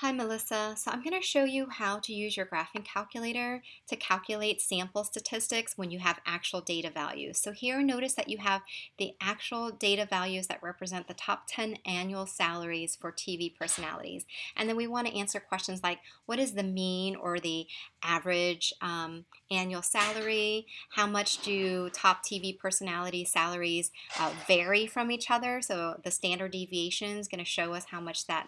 Hi Melissa. So I'm going to show you how to use your graphing calculator to calculate sample statistics when you have actual data values. So here notice that you have the actual data values that represent the top 10 annual salaries for TV personalities. And then we want to answer questions like what is the mean or the average annual salary? How much do top TV personality salaries vary from each other? So the standard deviation is going to show us how much the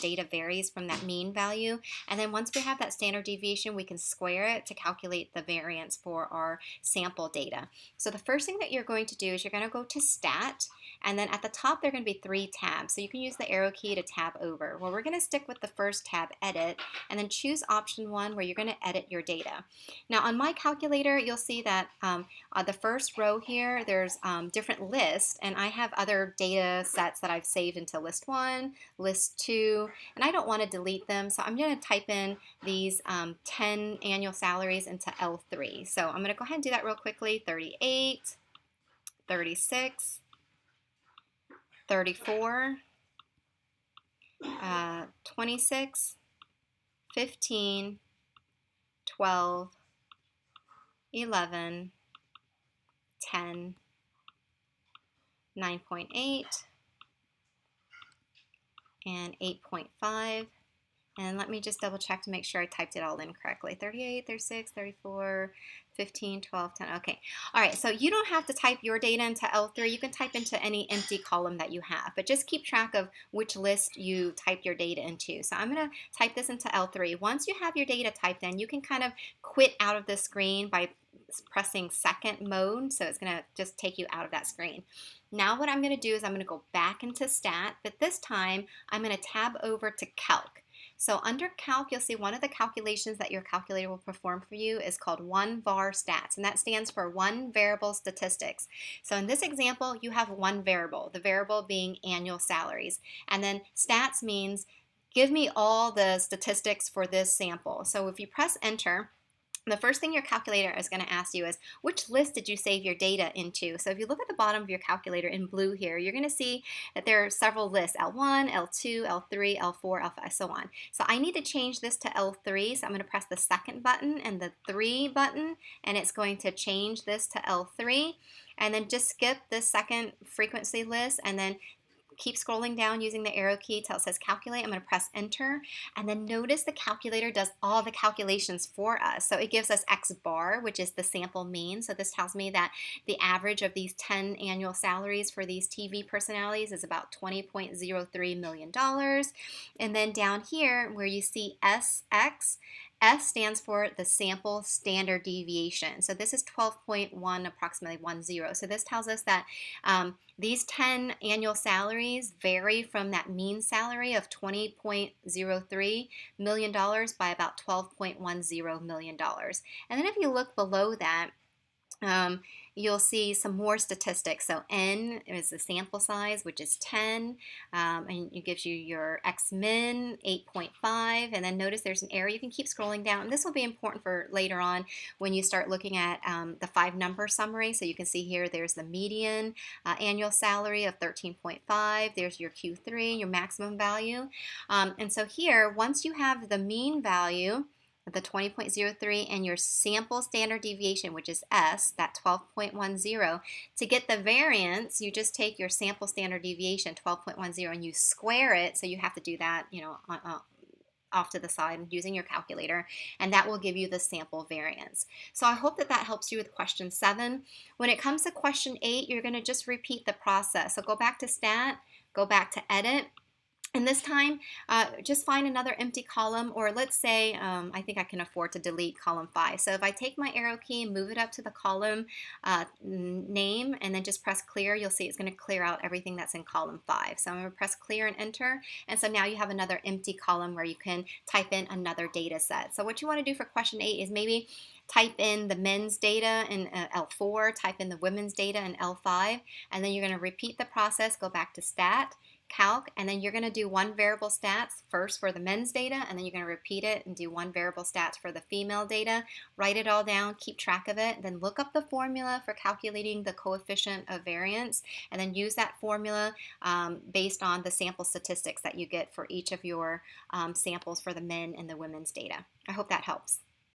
data varies from that mean value. And then once we have that standard deviation, we can square it to calculate the variance for our sample data. So the first thing that you're going to do is you're going to go to Stat, and then at the top there are going to be 3 tabs. So you can use the arrow key to tab over. Well, we're going to stick with the first tab, Edit, and then choose option 1 where you're going to edit your data. Now on my calculator, you'll see that the first row here, there's different lists, and I have other data sets that I've saved into list 1, list 2, and I don't want to delete them, so I'm going to type in these 10 annual salaries into L3. So I'm going to go ahead and do that real quickly. 38, 36, 34, 26, 15, 12, 11, 10, 9.8, and 8.5. And let me just double check to make sure I typed it all in correctly. 38, 36, 34, 15, 12, 10. Okay. All right. So you don't have to type your data into L3. You can type into any empty column that you have, but just keep track of which list you type your data into. So I'm going to type this into L3. Once you have your data typed in, you can kind of quit out of the screen by pressing second mode. So it's going to just take you out of that screen. Now what I'm going to do is I'm going to go back into Stat, but this time I'm going to tab over to Calc. So under Calc, you'll see one of the calculations that your calculator will perform for you is called 1var stats, and that stands for one variable statistics. So in this example, you have one variable, the variable being annual salaries. And then stats means give me all the statistics for this sample. So if you press enter, the first thing your calculator is going to ask you is which list did you save your data into? So if you look at the bottom of your calculator in blue here, you're going to see that there are several lists, L1, L2, L3, L4, L5, so on. So I need to change this to L3, so I'm going to press the second button and the 3 button, and it's going to change this to L3. And then just skip this second frequency list and then keep scrolling down using the arrow key till it says calculate. I'm going to press enter, and then notice the calculator does all the calculations for us. So it gives us X bar, which is the sample mean. So this tells me that the average of these 10 annual salaries for these TV personalities is about $20.03 million. And then down here where you see SX, S stands for the sample standard deviation. So this is 12.1, approximately 10. So this tells us that these 10 annual salaries vary from that mean salary of $20.03 million by about $12.10 million. And then if you look below that, you'll see some more statistics. So N is the sample size, which is 10, and it gives you your X min, 8.5, and then notice there's an arrow. You can keep scrolling down, and this will be important for later on when you start looking at the 5-number summary. So you can see here there's the median annual salary of 13.5, there's your Q3, your maximum value, and so here, once you have the mean value, the 20.03, and your sample standard deviation, which is S, that 12.10. To get the variance, you just take your sample standard deviation, 12.10, and you square it. So you have to do that, off to the side using your calculator, and that will give you the sample variance. So I hope that that helps you with question 7. When it comes to question 8, you're going to just repeat the process. So go back to Stat, go back to Edit, and this time, just find another empty column, or let's say I think I can afford to delete column 5. So if I take my arrow key and move it up to the column name and then just press clear, you'll see it's going to clear out everything that's in column 5. So I'm going to press clear and enter, and so now you have another empty column where you can type in another data set. So what you want to do for question 8 is maybe type in the men's data in L4, type in the women's data in L5, and then you're going to repeat the process, go back to Stat, calc, and then you're going to do one variable stats first for the men's data, and then you're going to repeat it and do one variable stats for the female data. Write it all down, keep track of it, then look up the formula for calculating the coefficient of variance, and then use that formula based on the sample statistics that you get for each of your samples for the men and the women's data. I hope that helps.